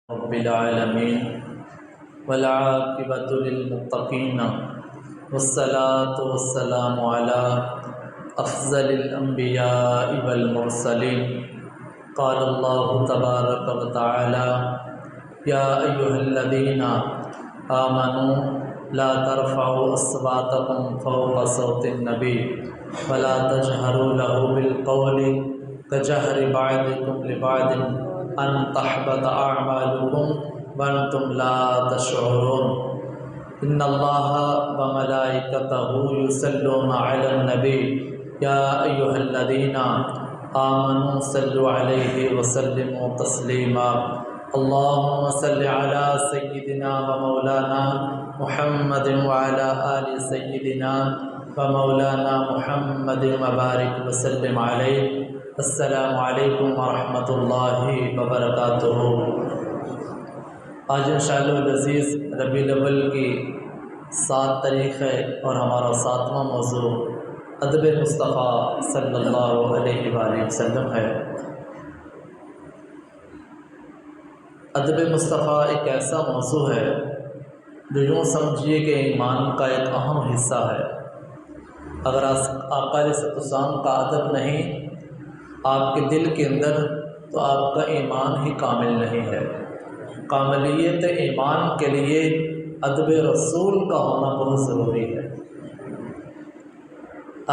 رب العالمين والعاقبة للمتقين والصلاة والسلام على أفضل الأنبياء والمرسلين قال الله تبارك وتعالى يا أيها الذين آمنوا لا ترفعوا أصواتكم فوق صوت النبي ولا تجهروا له بالقول كجهر بعضكم لبعض أن تحبط أعمالكم وأنتم لا تشعرون إن الله وملائكته يصلون على النبي يا أيها الذين آمنوا صلوا عليه وسلموا تسليما اللهم صل على سيدنا ومولانا محمد وعلى آل سيدنا ومولانا محمد وبارك وسلم عليه السلام علیکم ورحمۃ اللہ وبرکاتہ۔ آج انشاءاللہ العزیز ربیع الاول کی 7 تاریخ ہے اور ہمارا 7واں موضوع ادب مصطفیٰ صلی اللہ علیہ وآلہ وسلم ہے۔ ادب مصطفیٰ ایک ایسا موضوع ہے جو یوں سمجھیے کہ ایمان کا ایک اہم حصہ ہے۔ اگر آقا علیہ السلام کا ادب نہیں آپ کے دل کے اندر تو آپ کا ایمان ہی کامل نہیں ہے۔ کاملیت ایمان کے لیے ادب رسول کا ہونا بہت ضروری ہے۔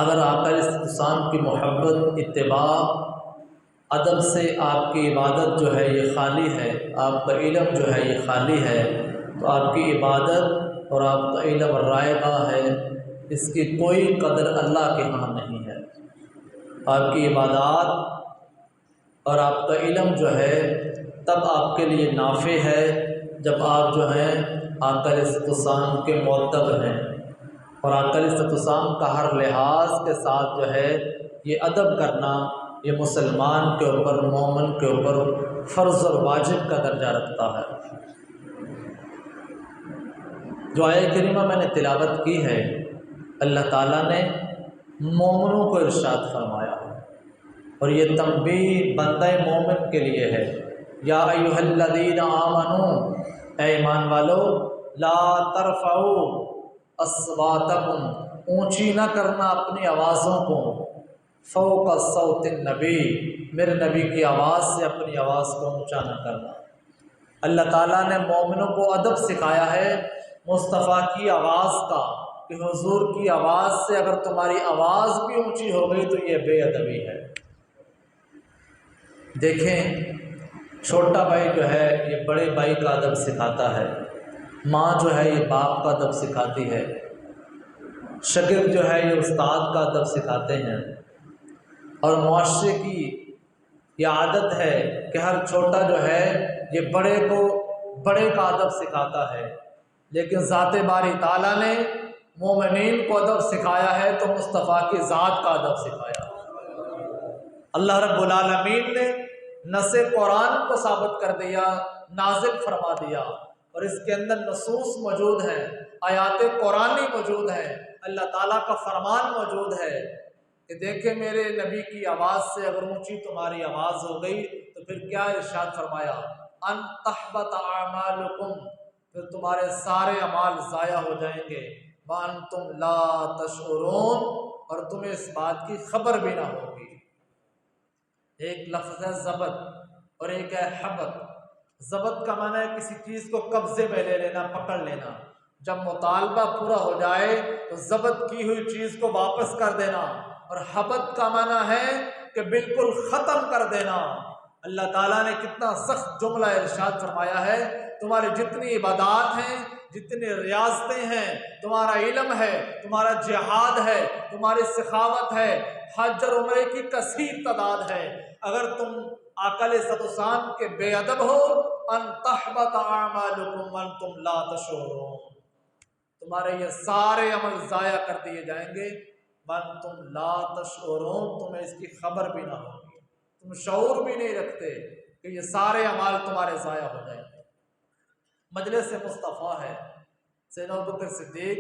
اگر آقا علیہ السلام کی محبت، اتباع، ادب سے آپ کی عبادت جو ہے یہ خالی ہے، آپ کا علم جو ہے یہ خالی ہے، تو آپ کی عبادت اور آپ کا علم رائے گاہ ہے، اس کی کوئی قدر اللہ کے ہاں نہیں ہے۔ آپ کی عبادات اور آپ کا علم جو ہے تب آپ کے لیے نافع ہے جب آپ جو ہیں آقا علیہ السلام کے معتب ہیں، اور آقا علیہ السلام کا ہر لحاظ کے ساتھ جو ہے یہ ادب کرنا یہ مسلمان کے اوپر، مومن کے اوپر فرض اور واجب کا درجہ رکھتا ہے۔ جو آیہ کریمہ میں نے تلاوت کی ہے، اللہ تعالیٰ نے مومنوں کو ارشاد فرمایا ہے، اور یہ تنبیہ بندہ مومن کے لیے ہے۔ یا ایھا الذین آمنوا، اے ایمان والو، لا ترفعوا اصواتکم، اونچی نہ کرنا اپنی آوازوں کو، فوق صوت النبی، میرے نبی کی آواز سے اپنی آواز کو اونچا نہ کرنا۔ اللہ تعالیٰ نے مومنوں کو ادب سکھایا ہے مصطفیٰ کی آواز کا، کہ حضور کی آواز سے اگر تمہاری آواز بھی اونچی ہو گئی تو یہ بے ادبی ہے۔ دیکھیں، چھوٹا بھائی جو ہے یہ بڑے بھائی کا ادب سکھاتا ہے، ماں جو ہے یہ باپ کا ادب سکھاتی ہے، شاگرد جو ہے یہ استاد کا ادب سکھاتے ہیں، اور معاشرے کی یہ عادت ہے کہ ہر چھوٹا جو ہے یہ بڑے کو بڑے کا ادب سکھاتا ہے، لیکن ذات باری تعالیٰ نے مومنین کو ادب سکھایا ہے تو مصطفیٰ کی ذات کا ادب سکھایا۔ اللہ رب العالمین نے نص قرآن کو ثابت کر دیا، نازل فرما دیا، اور اس کے اندر نصوص موجود ہیں، آیات قرآنی موجود ہیں، اللہ تعالیٰ کا فرمان موجود ہے کہ دیکھیں میرے نبی کی آواز سے اگر اونچی تمہاری آواز ہو گئی تو پھر کیا ارشاد فرمایا، ان تحبط اعمالکم، پھر تمہارے سارے اعمال ضائع ہو جائیں گے، وانتم لا تشعرون، اور تمہیں اس بات کی خبر بھی نہ ہوگی۔ ایک لفظ ہے ضبط اور ایک ہے حبط۔ ضبط کا معنی ہے کسی چیز کو قبضے میں لے لینا، پکڑ لینا۔ جب مطالبہ پورا ہو جائے تو ضبط کی ہوئی چیز کو واپس کر دینا، اور حبط کا معنی ہے کہ بالکل ختم کر دینا۔ اللہ تعالیٰ نے کتنا سخت جملہ ارشاد فرمایا ہے، تمہاری جتنی عبادات ہیں، جتنی ریاضتیں ہیں، تمہارا علم ہے، تمہارا جہاد ہے، تمہاری سخاوت ہے، حج اور عمرے کی کثیر تعداد ہے، اگر تم آقا علیہ السلام کے بے ادب ہو، ان تحبط اعمالکم وانتم لا تشعرون، تمہارے یہ سارے عمل ضائع کر دیے جائیں گے، وانتم لا تشعرون، تمہیں اس کی خبر بھی نہ ہوگی، تم شعور بھی نہیں رکھتے کہ یہ سارے اعمال تمہارے ضائع ہو جائیں گے۔ مجلس مصطفیٰ ہے، سیدنا ابوبکر صدیق،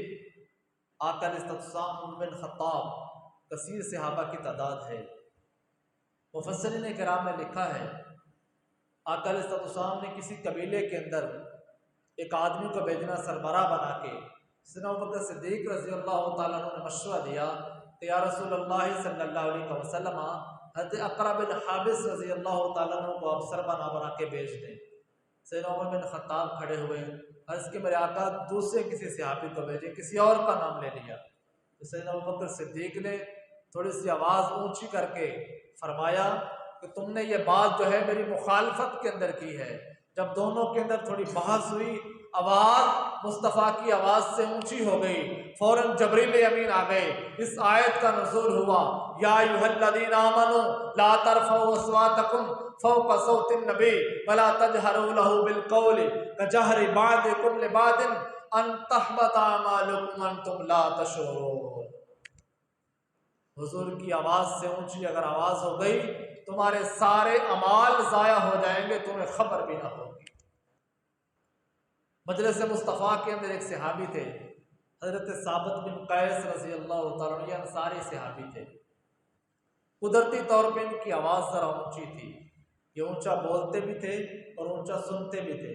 آقا علیہ السلام، عمر بن خطاب، کثیر صحابہ کی تعداد ہے۔ مفسرین کرام نے لکھا ہے آقا علیہ الصلوۃ والسلام نے کسی قبیلے کے اندر ایک آدمی کو بھیجنا سربراہ بنا کے، سیدنا ابوبکر صدیق رضی اللہ تعالیٰ عنہ نے مشورہ دیا کہ یا رسول اللہ صلی اللہ علیہ وسلم حضرت اقرع بن حابس رضی اللہ تعالیٰ عنہ کو آپ سربراہ بنا کے بھیج دیں۔ سیدنا عمر بن خطاب کھڑے ہوئے، عرض کہ میرے آقا دوسرے کسی صحابی کو بھیجے، کسی اور کا نام لے لیا۔ تو سیدنا ابوبکر صدیق نے تھوڑی سی آواز اونچی کر کے فرمایا کہ تم نے یہ بات جو ہے میری مخالفت کے اندر کی ہے۔ جب دونوں کے اندر تھوڑی بحث ہوئی، آواز مصطفیٰ کی آواز سے اونچی ہو گئی، فوراً جبریل امین آ گئے۔ اس آیت کا نزول ہوا، یا ایھا الذین آمنوا لا ترفعوا اصواتکم فوق صوت النبی ولا تجہروا لہ بالقول کجہر بعضکم لبعض ان تحبط اعمالکم وانتم لا تشعرون۔ حضور کی آواز سے اونچی اگر آواز ہو گئی تمہارے سارے اعمال ضائع ہو جائیں گے، تمہیں خبر بھی نہ ہوگی۔ مجلس مصطفیٰ کے اندر ایک صحابی تھے، حضرت ثابت بن قیس رضی اللہ تعالیٰ عنہ، یہ انصاری صحابی تھے۔ قدرتی طور پہ ان کی آواز ذرا اونچی تھی، یہ اونچا بولتے بھی تھے اور اونچا سنتے بھی تھے،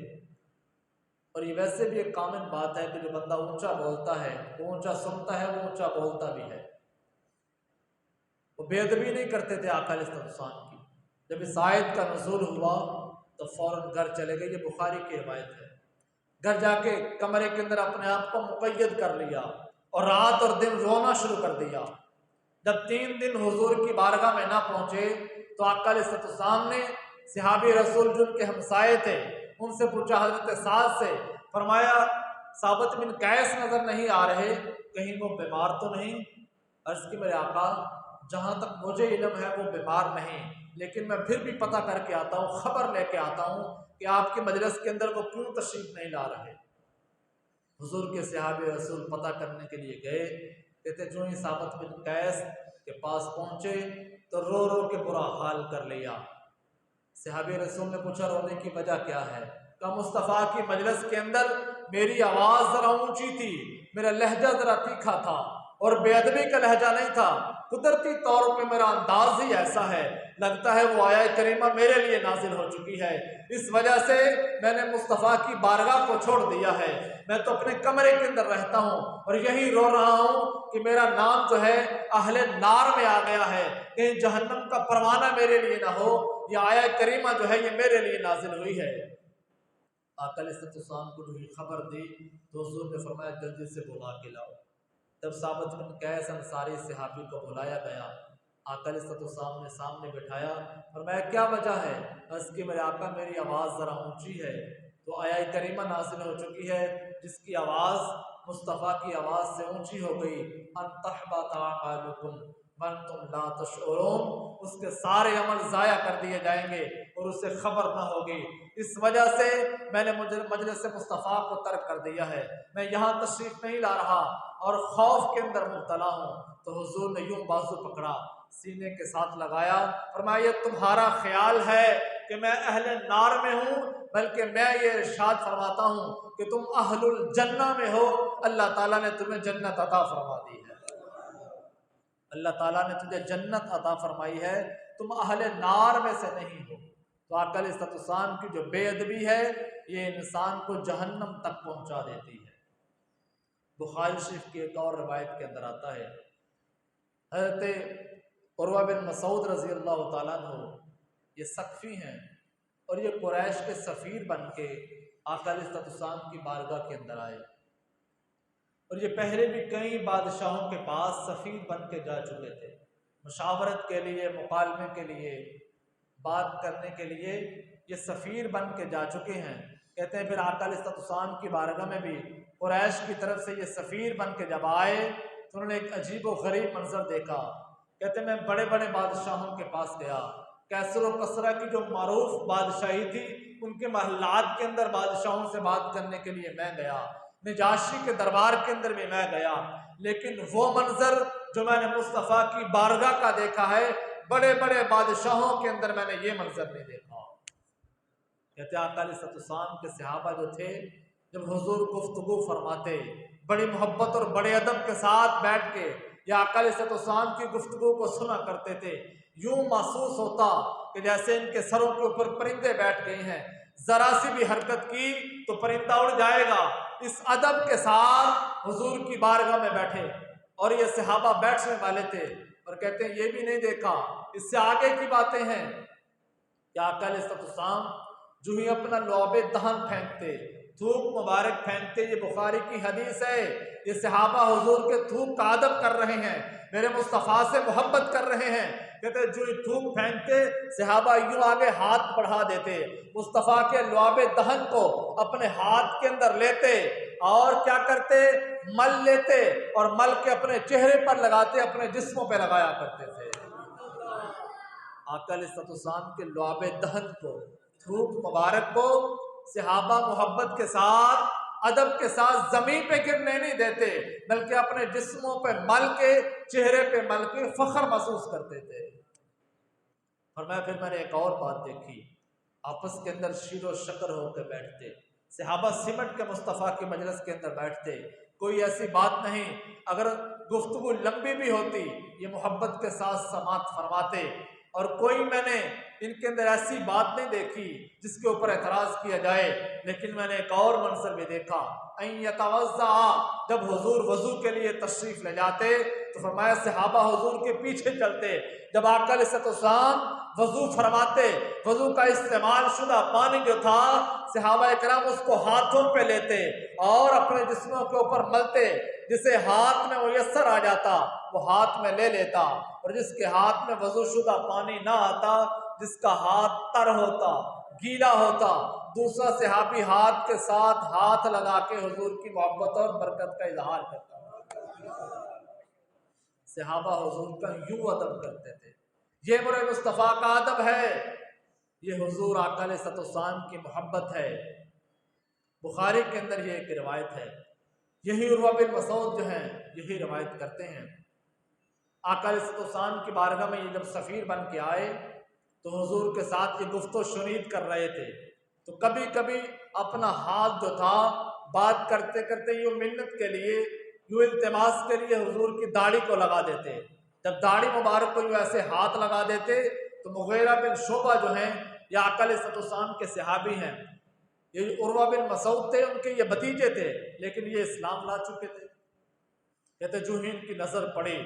اور یہ ویسے بھی ایک کامن بات ہے کہ جو بندہ اونچا بولتا ہے وہ اونچا سنتا ہے، وہ اونچا بولتا بھی ہے۔ وہ بے ادبی نہیں کرتے تھے آقا علیہ السلام کی۔ جب اس آیت کا نزول ہوا تو فوراً گھر چلے گئے، یہ بخاری کی روایت ہے۔ گھر جا کے کمرے کے اندر اپنے آپ کو مقید کر لیا اور رات اور دن رونا شروع کر دیا۔ جب 3 دن حضور کی بارگاہ میں نہ پہنچے تو آقا علیہ السلام نے صحابی رسول جن کے ہمسائے تھے ان سے پوچھا، حضرت سعد سے، فرمایا ثابت بن قیس نظر نہیں آ رہے، کہیں وہ بیمار تو نہیں؟ عرض کی میرے آقا جہاں تک مجھے علم ہے وہ بیمار نہیں، لیکن میں پھر بھی پتہ کر کے آتا ہوں، خبر لے کے آتا ہوں کہ آپ کے مجلس کے اندر وہ کیوں تشریف نہیں لا رہے۔ حضور کے صحابی رسول پتہ کرنے کے لیے گئے، کہتے جو ہی ثابت بن قیس کے پاس پہنچے تو رو رو کے برا حال کر لیا۔ صحابی رسول نے پوچھا رونے کی وجہ کیا ہے؟ کہا مصطفیٰ کی مجلس کے اندر میری آواز ذرا اونچی تھی، میرا لہجہ ذرا تیکھا تھا اور بے ادبی کا لہجہ نہیں تھا، قدرتی طور پہ میرا انداز ہی ایسا ہے، لگتا ہے وہ آیت کریمہ میرے لیے نازل ہو چکی ہے، اس وجہ سے میں نے مصطفیٰ کی بارگاہ کو چھوڑ دیا ہے، میں تو اپنے کمرے کے اندر رہتا ہوں اور یہی رو رہا ہوں کہ میرا نام جو ہے اہل نار میں آ گیا ہے، کہیں جہنم کا پروانہ میرے لیے نہ ہو، یہ آیت کریمہ جو ہے یہ میرے لیے نازل ہوئی ہے۔ آقا علیہ السلام کو جو یہ خبر دی تو حضور نے فرمایا جلدی سے بلا کے لاؤ۔ جب ثابت بن قیس انصاری صحابی کو بلایا گیا، آقا علیہ السلام نے سامنے بٹھایا، فرمایا کیا وجہ ہے؟ عرض کہ میرے آقا میری آواز ذرا اونچی ہے، تو آیت کریمہ نازل ہو چکی ہے جس کی آواز مصطفیٰ کی آواز سے اونچی ہو گئی، ان تحبط اعمالکم وانتم لا تشعرون، اس کے سارے عمل ضائع کر دیے جائیں گے اور اسے خبر نہ ہوگی، اس وجہ سے میں نے مجلس مصطفیٰ کو ترک کر دیا ہے، میں یہاں تشریف نہیں لا رہا اور خوف کے اندر مبتلا ہوں۔ تو حضور نے یوں بازو پکڑا، سینے کے ساتھ لگایا، فرمایا یہ تمہارا خیال ہے کہ میں اہل نار میں ہوں، بلکہ میں یہ ارشاد فرماتا ہوں کہ تم اہل الجنہ میں ہو، اللہ تعالیٰ نے تمہیں جنت عطا فرما دی ہے، اللہ تعالیٰ نے تجھے جنت عطا فرمائی ہے، تم اہل نار میں سے نہیں ہو۔ تو آقا علیہ السلام کی جو بے ادبی ہے یہ انسان کو جہنم تک پہنچا دیتی ہے۔ بخاری شریف کی ایک اور روایت کے اندر آتا ہے، حضرت عروہ بن مسعود رضی اللہ تعالیٰ عنہ یہ ثقفی ہیں اور یہ قریش کے سفیر بن کے آقا علیہ السلام کی بارگاہ کے اندر آئے، اور یہ پہلے بھی کئی بادشاہوں کے پاس سفیر بن کے جا چکے تھے، مشاورت کے لیے، مکالمے کے لیے، بات کرنے کے لیے یہ سفیر بن کے جا چکے ہیں۔ کہتے ہیں پھر آقا علیہ السلام کی بارگاہ میں بھی قریش کی طرف سے یہ سفیر بن کے جب آئے تو انہوں نے ایک عجیب و غریب منظر دیکھا۔ کہتے ہیں میں بڑے بڑے بادشاہوں کے پاس گیا، کیسر و کسرا کی جو معروف بادشاہی تھی ان کے محلات کے اندر بادشاہوں سے بات کرنے کے لیے میں گیا، نجاشی کے دربار کے اندر بھی میں گیا، لیکن وہ منظر جو میں نے مصطفیٰ کی بارگاہ کا دیکھا ہے بڑے بڑے بادشاہوں کے اندر میں نے یہ منظر نہیں دیکھا۔ کہتے ہیں آقا علیہ السلام کے صحابہ جو تھے جب حضور گفتگو فرماتے بڑی محبت اور بڑے ادب کے ساتھ بیٹھ کے یا آقا علیہ السلام کی گفتگو کو سنا کرتے تھے، یوں محسوس ہوتا کہ جیسے ان کے سروں کے اوپر پرندے بیٹھ گئے ہیں، ذرا سی بھی حرکت کی تو پرندہ اڑ جائے گا۔ اس ادب کے ساتھ حضور کی بارگاہ میں بیٹھے، اور یہ صحابہ بیٹھنے والے تھے، اور کہتے ہیں یہ بھی نہیں دیکھا، اس سے آگے کی باتیں ہیں کہ آقا علیہ السلام جو ہی اپنا لعاب دہن پھینکتے، تھوک مبارک پھینکتے، یہ بخاری کی حدیث ہے، یہ صحابہ حضور کے تھوک کا ادب کر رہے ہیں، میرے مصطفیٰ سے محبت کر رہے ہیں، کہتے جو ہی تھوک پھینکتے صحابہ یوں آگے ہاتھ بڑھا دیتے، مصطفیٰ کے لعاب دہن کو اپنے ہاتھ کے اندر لیتے اور کیا کرتے، مل لیتے اور مل کے اپنے چہرے پر لگاتے، اپنے جسموں پہ لگایا کرتے تھے۔ آقا علیہ السلام کے لعاب دہن کو، تھوک مبارک کو صحابہ محبت کے ساتھ، ادب کے ساتھ زمین پہ گرنے نہیں دیتے، بلکہ اپنے جسموں پہ مل کے، چہرے پہ مل کے فخر محسوس کرتے تھے۔ فرمایا پھر میں نے ایک اور بات دیکھی، آپس کے اندر شیر و شکر ہو کے بیٹھتے، صحابہ سمٹ کے مصطفیٰ کی مجلس کے اندر بیٹھتے، کوئی ایسی بات نہیں، اگر گفتگو لمبی بھی ہوتی یہ محبت کے ساتھ سماعت فرماتے، اور کوئی میں نے ان کے اندر ایسی بات نہیں دیکھی جس کے اوپر اعتراض کیا جائے۔ لیکن میں نے ایک اور منظر بھی دیکھا، ان یتوضا، جب حضور وضو کے لیے تشریف لے جاتے تو فرمایا صحابہ حضور کے پیچھے چلتے، جب آقا علیہ السلام وضو فرماتے، وضو کا استعمال شدہ پانی جو تھا صحابہ کرام اس کو ہاتھوں پہ لیتے اور اپنے جسموں کے اوپر ملتے، جسے ہاتھ میں میسر آ جاتا وہ ہاتھ میں لے لیتا، اور جس کے ہاتھ میں وضو شدہ پانی نہ آتا، جس کا ہاتھ تر ہوتا، گیلا ہوتا، دوسرا صحابی ہاتھ کے ساتھ ہاتھ لگا کے حضور کی محبت اور برکت کا اظہار کرتا۔ صحابہ حضور کا یوں ادب کرتے تھے، یہ میرے مصطفیٰ کا ادب ہے، یہ حضور آقا علیہ السلام کی محبت ہے۔ بخاری کے اندر یہ ایک روایت ہے، یہی عروہ بن مسعود جو ہیں یہی روایت کرتے ہیں، آقا علیہ السلام کی بارگاہ میں یہ جب سفیر بن کے آئے تو حضور کے ساتھ یہ گفت و شنید کر رہے تھے، تو کبھی کبھی اپنا ہاتھ جو تھا بات کرتے کرتے یوں منت کے لیے، یوں التماس کے لیے حضور کی داڑھی کو لگا دیتے، جب داڑھی مبارک کو یوں ایسے ہاتھ لگا دیتے تو مغیرہ بن شعبہ جو ہیں یہ آقا علیہ السلام کے صحابی ہیں، یہ عروہ بن مسعود تھے، ان کے یہ بھتیجے تھے، لیکن یہ اسلام لا چکے تھے۔ کہتے جو ہی ان کی نظر پڑی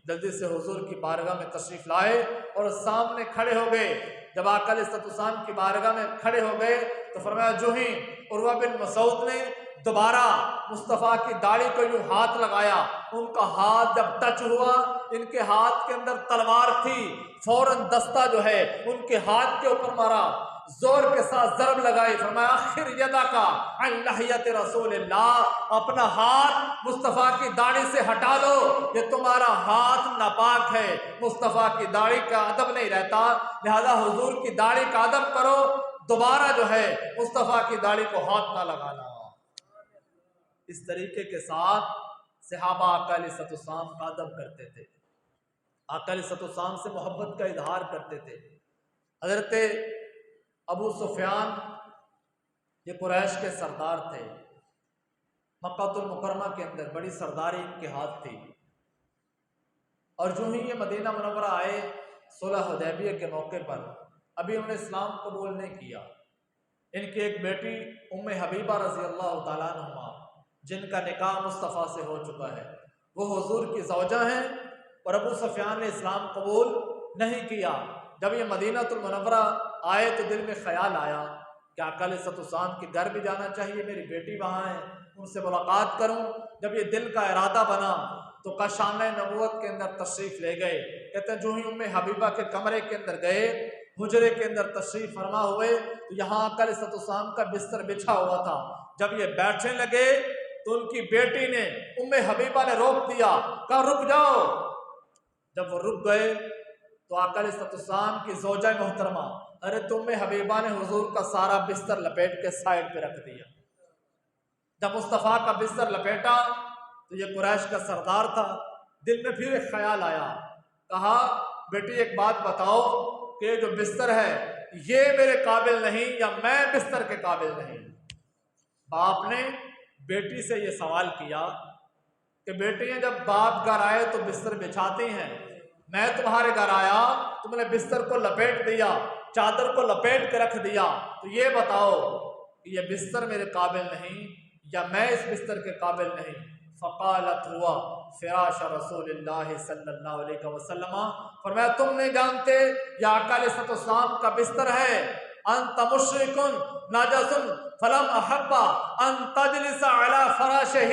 جلدی سے حضور کی بارگاہ میں تشریف لائے اور سامنے کھڑے ہو گئے، جب آقا علیہ السلام کی بارگاہ میں کھڑے ہو گئے تو فرمایا جو ہی عروہ بن مسعود نے دوبارہ مصطفیٰ کی داڑھی کو یوں ہاتھ لگایا، ان کا ہاتھ جب ٹچ ہوا، ان کے ہاتھ کے اندر تلوار تھی، فوراً دستہ جو ہے ان کے ہاتھ کے اوپر مارا، زور کے ساتھ ضرب لگائی، فرمایا اخر یدک عن لحیۃ رسول اللہ، اپنا ہاتھ مصطفیٰ کی داڑھی سے ہٹا لو، یہ تمہارا ہاتھ ناپاک ہے، مصطفیٰ کی داڑھی کا ادب نہیں رہتا، لہذا حضور کی داڑھی کا ادب کرو، دوبارہ جو ہے مصطفیٰ کی داڑھی کو ہاتھ نہ لگانا۔ اس طریقے کے ساتھ صحابہ آقا علیہ السلام کا ادب کرتے تھے، آقا علیہ السلام سے محبت کا اظہار کرتے تھے۔ حضرت ابو سفیان یہ قریش کے سردار تھے، مکہ المکرمہ کے اندر بڑی سرداری ان کے ہاتھ تھی، اور جو ہی یہ مدینہ منورہ آئے صلح حدیبیہ کے موقع پر، ابھی انہوں نے اسلام قبول نہیں کیا، ان کی ایک بیٹی ام حبیبہ رضی اللہ تعالیٰ عنہا جن کا نکاح مصطفیٰ سے ہو چکا ہے، وہ حضور کی زوجہ ہیں، اور ابو سفیان نے اسلام قبول نہیں کیا۔ جب یہ مدینہ المنورہ آئے تو دل میں خیال آیا کہ آقا علیہ السلام کے گھر بھی جانا چاہیے، میری بیٹی وہاں ہے، ان سے ملاقات کروں۔ جب یہ دل کا ارادہ بنا تو کاشانہ نبوت کے اندر تشریف لے گئے۔ کہتے ہیں جو ہی ام حبیبہ کے کمرے کے اندر گئے، حجرے کے اندر تشریف فرما ہوئے تو یہاں آقا علیہ السلام کا بستر بچھا ہوا تھا، جب یہ بیٹھنے لگے تو ان کی بیٹی نے ام حبیبہ نے روک دیا، کہا رک جاؤ۔ جب وہ رک گئے تو آقا علیہ السلام کی زوجہ محترمہ حضرت ام حبیبہ نے حضور کا سارا بستر لپیٹ کے سائڈ پہ رکھ دیا۔ جب مصطفیٰ کا بستر لپیٹا تو یہ قریش کا سردار تھا، دل میں پھر ایک خیال آیا، کہا بیٹی ایک بات بتاؤ کہ جو بستر ہے یہ میرے قابل نہیں یا میں بستر کے قابل نہیں؟ باپ نے بیٹی سے یہ سوال کیا کہ بیٹیاں جب باپ گھر آئے تو بستر بچھاتی ہیں، میں تمہارے گھر آیا، تم نے بستر کو لپیٹ دیا، چادر کو لپیٹ کے رکھ دیا، تو یہ بتاؤ کہ یہ بستر میرے قابل نہیں یا میں اس بستر کے قابل نہیں؟ فقالت ہوا فراش رسول اللہ صلی اللہ علیہ وسلم، فرمایا تم نہیں جانتے یہ آقا علیہ السلام کا بستر ہے۔ انت مشرک ناجس فلم احب ان تجلس علی فراشہ،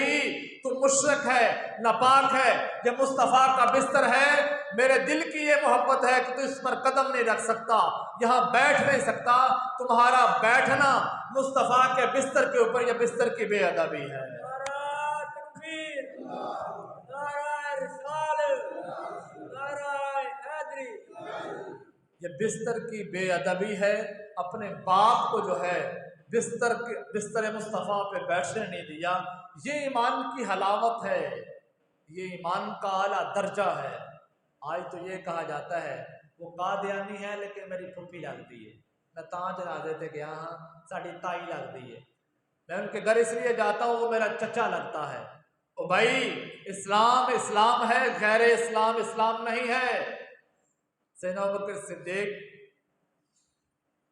تم مشرک ہے، ناپاک ہے، یہ مصطفیٰ کا بستر ہے، میرے دل کی یہ محبت ہے کہ تو اس پر قدم نہیں رکھ سکتا، یہاں بیٹھ نہیں سکتا، تمہارا بیٹھنا مصطفیٰ کے بستر کے اوپر یہ بستر کی بے ادبی ہے۔ یہ بستر کی بے ادبی ہے، اپنے باپ کو جو ہے بستر مصطفیٰ پہ بیٹھنے نہیں دیا۔ یہ ایمان کی حلاوت ہے، یہ ایمان کا اعلیٰ درجہ ہے۔ آج تو یہ کہا جاتا ہے وہ قادیانی ہے لیکن میری پھوپھی لگتی ہے، میں تاں جنازے تے گیا ہاں ساڑی تائی لگتی ہے، میں ان کے گھر اس لیے جاتا ہوں وہ میرا چچا لگتا ہے۔ او بھائی اسلام اسلام ہے، غیر اسلام اسلام نہیں ہے۔ سیدنا ابوبکر صدیق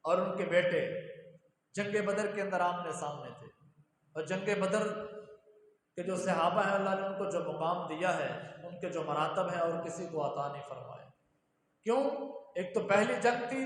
اور ان کے بیٹے جنگ بدر کے اندر آمنے سامنے تھے، اور جنگ بدر کہ جو صحابہ ہیں اللہ نے ان کو جو مقام دیا ہے، ان کے جو مراتب ہیں اور کسی کو عطا نہیں فرمائے۔ کیوں؟ ایک تو پہلی جنگ تھی،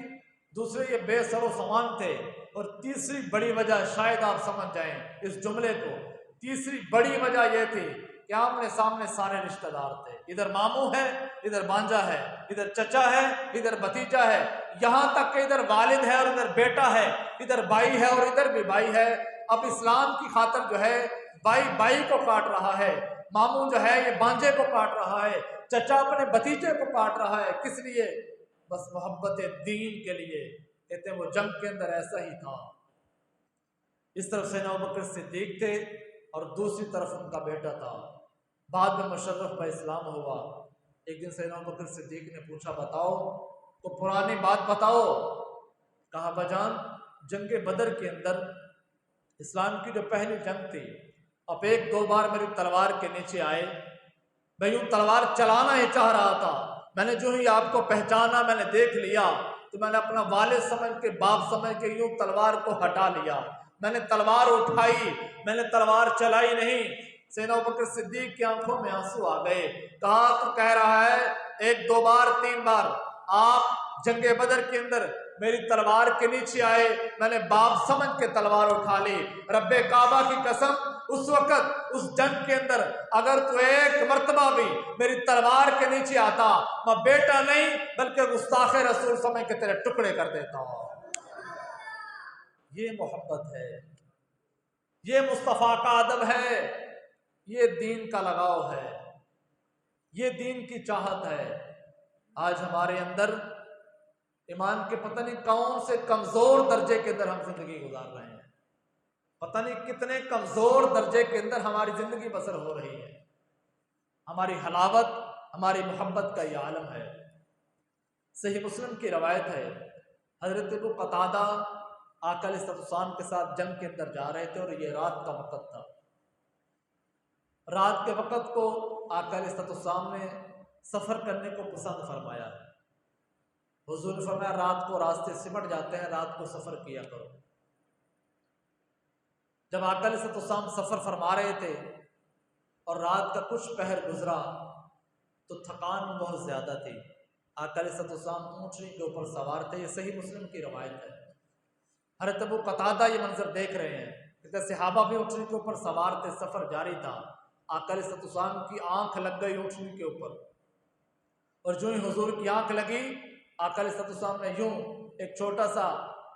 دوسرے یہ بے سر و سامان تھے، اور تیسری بڑی وجہ شاید آپ سمجھ جائیں اس جملے کو، تیسری بڑی وجہ یہ تھی کہ آمنے سامنے سارے رشتہ دار تھے، ادھر ماموں ہے، ادھر بانجا ہے، ادھر چچا ہے، ادھر بھتیجا ہے، یہاں تک کہ ادھر والد ہے اور ادھر بیٹا ہے، ادھر بھائی ہے اور ادھر بھی بھائی ہے۔ اب اسلام کی خاطر جو ہے بھائی کو کاٹ رہا ہے، ماموں جو ہے یہ بانجے کو کاٹ رہا ہے، چچا اپنے بھتیجے کو کاٹ رہا ہے، کس لیے؟ بس محبت دین کے لیے۔ کہتے ہیں وہ جنگ کے اندر ایسا ہی تھا، اس طرف سیدنا ابوبکر صدیق تھے اور دوسری طرف ان کا بیٹا تھا، بعد میں مشرف با اسلام ہوا۔ ایک دن سیدنا ابوبکر صدیق نے پوچھا بتاؤ تو پرانی بات بتاؤ، کہا بجان جنگ بدر کے اندر اسلام کی جو پہلی جنگ تھی، اب ایک دو بار میری تلوار کے نیچے آئے، میں یوں تلوار چلانا ہی چاہ رہا تھا، میں نے جو ہی آپ کو پہچانا، میں نے دیکھ لیا تو میں نے اپنا والد سمجھ کے باپ سمجھ کے یوں تلوار کو ہٹا لیا، میں نے تلوار اٹھائی، میں نے تلوار چلائی نہیں۔ سیدنا ابوبکر صدیق کی آنکھوں میں آنسو آ گئے، کہا تو کہہ رہا ہے ایک دو بار تین بار آپ جنگ بدر کے اندر میری تلوار کے نیچے آئے، میں نے باپ سمجھ کے تلوار اٹھا لی، رب کعبہ کی قسم اس وقت اس جنگ کے اندر اگر تو ایک مرتبہ بھی میری تلوار کے نیچے آتا، میں بیٹا نہیں بلکہ گستاخ رسول سمجھ کے تیرے ٹکڑے کر دیتا ہوں۔ یہ محبت ہے، یہ مصطفیٰ کا ادب ہے، یہ دین کا لگاؤ ہے، یہ دین کی چاہت ہے۔ آج ہمارے اندر ایمان کے پتہ نہیں کون سے کمزور درجے کے اندر ہم زندگی گزار رہے ہیں، پتہ نہیں کتنے کمزور درجے کے اندر ہماری زندگی بسر ہو رہی ہے۔ ہماری حلاوت، ہماری محبت کا یہ عالم ہے۔ صحیح مسلم کی روایت ہے، حضرت ابو قتادہ آقا علیہ السلام کے ساتھ جنگ کے اندر جا رہے تھے اور یہ رات کا وقت تھا۔ رات کے وقت کو آقا علیہ السلام نے سفر کرنے کو پسند فرمایا ہے۔ حضور نے فرمایا رات کو راستے سمٹ جاتے ہیں، رات کو سفر کیا کرو۔ جب آقا علیہ السلام سفر فرما رہے تھے اور رات کا کچھ پہر گزرا تو تھکان بہت زیادہ تھی، آقا علیہ السلام اونٹنی کے اوپر سوار تھے، یہ صحیح مسلم کی روایت ہے۔ حضرت ابو قتادہ یہ منظر دیکھ رہے ہیں کہ صحابہ بھی اونٹنی کے اوپر سوار تھے، سفر جاری تھا، آقا علیہ السلام کی آنکھ لگ گئی اونٹنی کے اوپر، اور جو ہی حضور کی آنکھ لگی آقا علیہ السلام نے یوں ایک چھوٹا سا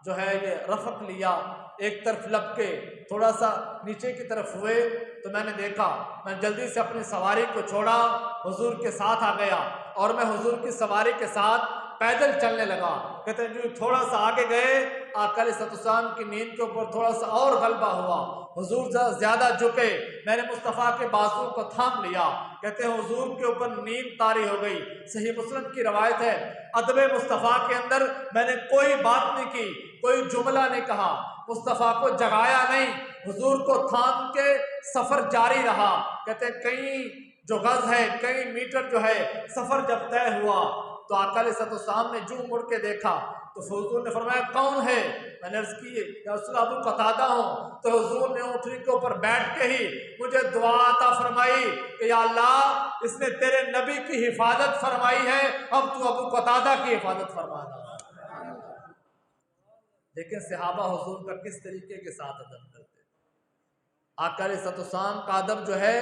جو ہے یہ رفق لیا، ایک طرف لپ کے تھوڑا سا نیچے کی طرف ہوئے تو میں نے دیکھا، میں جلدی سے اپنی سواری کو چھوڑا، حضور کے ساتھ آ گیا اور میں حضور کی سواری کے ساتھ پیدل چلنے لگا۔ کہتے ہیں جو تھوڑا سا آگے گئے آقا علیہ السلام کی نیند کے اوپر تھوڑا سا اور غلبہ ہوا، حضور زیادہ جھکے، میں نے مصطفیٰ کے بازو کو تھام لیا، کہتے ہیں حضور کے اوپر نیند طاری ہو گئی۔ صحیح مسلم کی روایت ہے، ادب مصطفیٰ کے اندر میں نے کوئی بات نہیں کی، کوئی جملہ نہیں کہا، مصطفیٰ کو جگایا نہیں، حضور کو تھام کے سفر جاری رہا۔ کہتے ہیں کہیں جو غز ہے کئی میٹر جو ہے سفر جب طے ہوا تو آقا علیہ السلام نے جو مڑ کے دیکھا تو حضور نے فرمایا کون ہے؟ میں نے عرض کی یا رسول اللہ ابو قتادہ ہوں۔ تو حضور نے اونٹنی کے اوپر بیٹھ کے ہی مجھے دعا عطا فرمائی کہ یا اللہ اس نے تیرے نبی کی حفاظت فرمائی ہے، اب تو ابو قتادہ کی حفاظت فرمانا۔ لیکن صحابہ حضور کا کس طریقے کے ساتھ ادب کرتے تھے؟ آقا علیہ السلام کا ادب جو ہے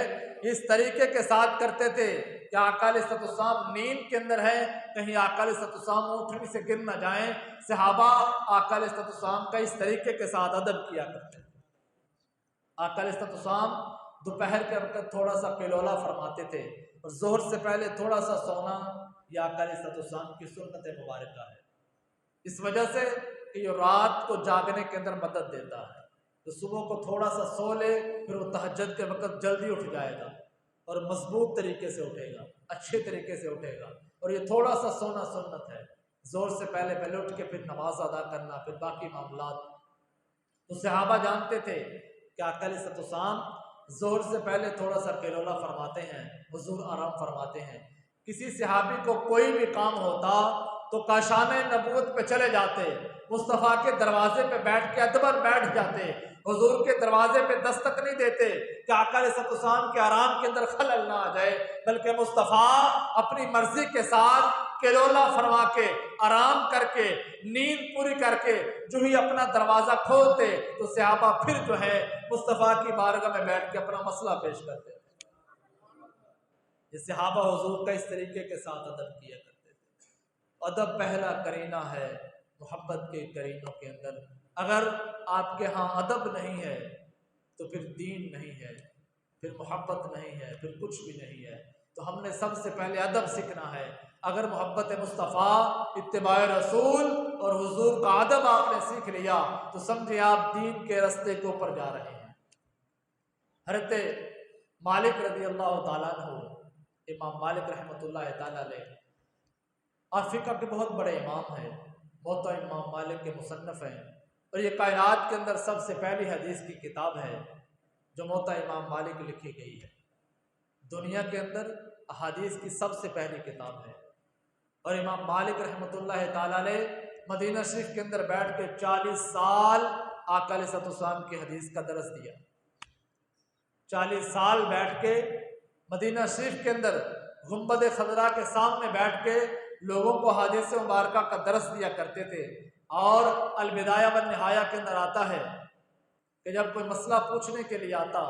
اس طریقے کے ساتھ کرتے تھے کہ آقا علیہ السلام نیند کے اندر ہے، کہیں آقا علیہ السلام اونٹنی سے گر نہ جائیں۔ صحابہ آقا علیہ السلام کا اس طریقے کے ساتھ ادب کیا کرتے تھے۔ آقا علیہ السلام دوپہر کے وقت تھوڑا سا قیلولہ فرماتے تھے اور ظہر سے پہلے تھوڑا سا سونا یہ آقا علیہ السلام کی سنت مبارکہ ہے، اس وجہ سے کہ یہ رات کو جاگنے کے اندر مدد دیتا ہے۔ تو صبح کو تھوڑا سا سو لے پھر وہ تہجد کے وقت جلدی اٹھ جائے گا اور مضبوط طریقے سے اٹھے گا، اچھے طریقے سے اٹھے گا۔ اور یہ تھوڑا سا سونا سنت ہے، زور سے پہلے اٹھ کے پھر نماز ادا کرنا، پھر باقی معاملات۔ تو صحابہ جانتے تھے کہ آقا علیہ السلام زور سے پہلے تھوڑا سا قیلولہ فرماتے ہیں، حضور آرام فرماتے ہیں۔ کسی صحابی کو کوئی بھی کام ہوتا تو کاشان نبوت پہ چلے جاتے، مصطفیٰ کے دروازے پہ بیٹھ کے ادباً بیٹھ جاتے، حضور کے دروازے پہ دستک نہیں دیتے کہ آقا علیہ السلام کے آرام کے اندر خلل نہ آ جائے، بلکہ مصطفیٰ اپنی مرضی کے ساتھ قیلولہ فرما کے آرام کر کے نیند پوری کر کے جو ہی اپنا دروازہ کھولتے تو صحابہ پھر جو ہے مصطفیٰ کی بارگاہ میں بیٹھ کے اپنا مسئلہ پیش کرتے تھے۔ یہ صحابہ حضور کا اس طریقے کے ساتھ ادب کیا کرتے تھے۔ ادب پہلا کرینہ ہے محبت کے کرینوں کے اندر۔ اگر آپ کے ہاں ادب نہیں ہے تو پھر دین نہیں ہے، پھر محبت نہیں ہے، پھر کچھ بھی نہیں ہے۔ تو ہم نے سب سے پہلے ادب سیکھنا ہے۔ اگر محبت مصطفیٰ، اتباع رسول اور حضور کا ادب آپ نے سیکھ لیا تو سمجھے آپ دین کے راستے کے اوپر جا رہے ہیں۔ حضرت مالک رضی اللہ تعالیٰ عنہ، امام مالک رحمۃ اللہ تعالیٰ علیہ، اور فقہ کے بہت بڑے امام ہیں، موطا امام مالک کے مصنف ہیں، اور یہ کائنات کے اندر سب سے پہلی حدیث کی کتاب ہے جو موطا امام مالک کی لکھی گئی ہے۔ دنیا کے اندر احادیث کی سب سے پہلی کتاب ہے، اور امام مالک رحمۃ اللہ تعالیٰ علیہ مدینہ شریف کے اندر بیٹھ کے 40 سال آقا علیہ السلام کی حدیث کا درس دیا۔ 40 سال بیٹھ کے مدینہ شریف کے اندر گنبد خضرا کے سامنے بیٹھ کے لوگوں کو حدیث مبارکہ کا درس دیا کرتے تھے۔ اور البدایہ والنہایہ کے اندر آتا ہے کہ جب کوئی مسئلہ پوچھنے کے لیے آتا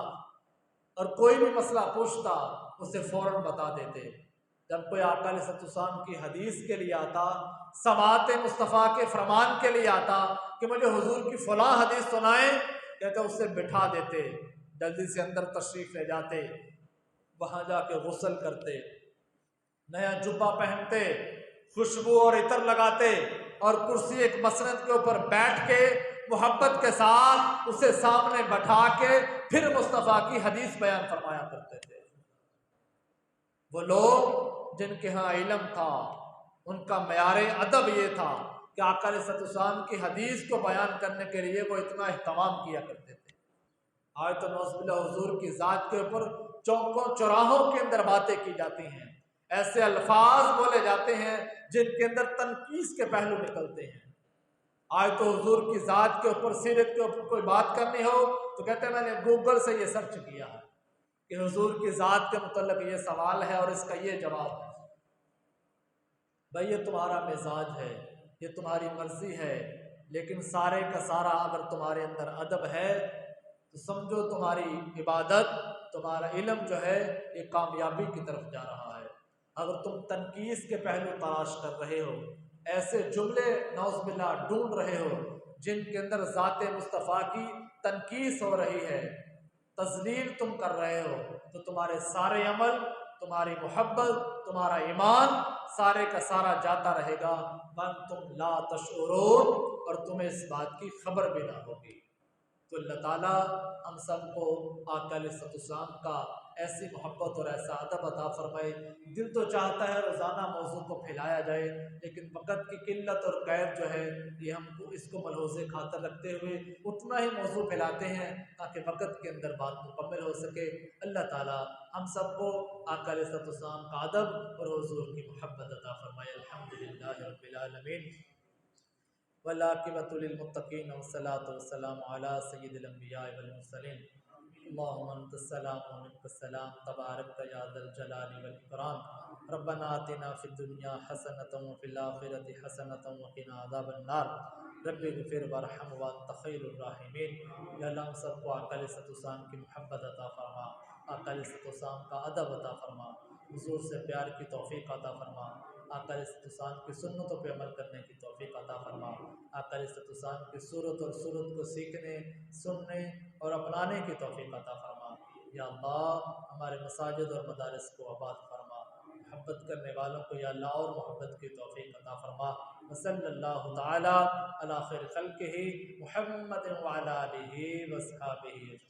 اور کوئی بھی مسئلہ پوچھتا اسے فوراً بتا دیتے۔ جب کوئی آقا علیہ السلام کی حدیث کے لیے آتا، سماعت مصطفیٰ کے فرمان کے لیے آتا کہ مجھے حضور کی فلاں حدیث سنائیں، کہتے اسے بٹھا دیتے، جلدی سے اندر تشریف لے جاتے، وہاں جا کے غسل کرتے، نیا جبہ پہنتے، خوشبو اور عطر لگاتے اور کرسی ایک مسند کے اوپر بیٹھ کے محبت کے ساتھ اسے سامنے بٹھا کے پھر مصطفیٰ کی حدیث بیان فرمایا کرتے تھے۔ وہ لوگ جن کے ہاں علم تھا، ان کا معیار ادب یہ تھا کہ آقا علیہ السلام کی حدیث کو بیان کرنے کے لیے وہ اتنا اہتمام کیا کرتے تھے۔ آج تو نعوذ باللہ حضور کی ذات کے اوپر چوکوں چوراہوں کے اندر باتیں کی جاتی ہیں، ایسے الفاظ بولے جاتے ہیں جن کے اندر تنقیص کے پہلو نکلتے ہیں۔ آج تو حضور کی ذات کے اوپر، سیرت کے اوپر کوئی بات کرنی ہو تو کہتے ہیں میں نے گوگل سے یہ سرچ کیا ہے کہ حضور کی ذات کے متعلق یہ سوال ہے اور اس کا یہ جواب ہے۔ بھائی یہ تمہارا مزاج ہے، یہ تمہاری مرضی ہے، لیکن سارے کا سارا اگر تمہارے اندر ادب ہے تو سمجھو تمہاری عبادت، تمہارا علم جو ہے یہ کامیابی کی طرف جا رہا ہے۔ اگر تم تنقیص کے پہلو تلاش کر رہے ہو، ایسے جملے نعوذ باللہ ڈھونڈ رہے ہو جن کے اندر ذات مصطفیٰ کی تنقیص ہو رہی ہے، تذلیل تم کر رہے ہو، تو تمہارے سارے عمل، تمہاری محبت، تمہارا ایمان سارے کا سارا جاتا رہے گا، وَأَنْتُمْ لَا تَشْعُرُونَ، اور تمہیں اس بات کی خبر بھی نہ ہوگی۔ تو اللہ تعالیٰ ہم سب کو آقا علیہ السلام کا ایسی محبت اور ایسا ادب عطا فرمائے۔ دل تو چاہتا ہے روزانہ موضوع کو پھیلایا جائے، لیکن وقت کی قلت اور قید جو ہے یہ ہم کو اس کو ملحوظ خاطر رکھتے ہوئے اتنا ہی موضوع پھیلاتے ہیں تاکہ وقت کے اندر بات مکمل ہو سکے۔ اللہ تعالی ہم سب کو آقا علیہ الصلوۃ والسلام کا ادب اور حضور کی محبت عطا فرمائے۔ الحمدللہ رب العالمین والعاقبۃ للمتقین والصلاۃ والسلام علی سید الانبیاء والمرسلین۔ اللہم انت السلام و منک السلام تبارک یا ذا الجلال والاکرام۔ ربنا آتنا فی الدنیا حسنۃ وفی الآخرۃ حسنۃ وقنا عذاب النار۔ رب اغفر وارحم وانت خیر الراحمین۔ یا اللہ ہم سب کو آقا علیہ الصلوۃ والسلام کی محبت عطا فرما، آقا علیہ الصلوۃ والسلام کا ادب عطا فرما، حضور سے پیار کی توفیق عطا فرما، آقا علیہ الصلوۃ والسلام کی سنتوں پہ عمل کرنے کی توفیق عطا فرما، آقا علیہ الصلوۃ والسلام کی صورت اور صورت کو سیکھنے، سننے اور اپنانے کی توفیق عطا فرما۔ یا اللہ ہمارے مساجد اور مدارس کو آباد فرما، محبت کرنے والوں کو یا اللہ اور محبت کی توفیق عطا فرما۔ وصلی اللہ تعالی علی خیر خلقہ محمد وعلی آلہ وصحبہ اجمعین۔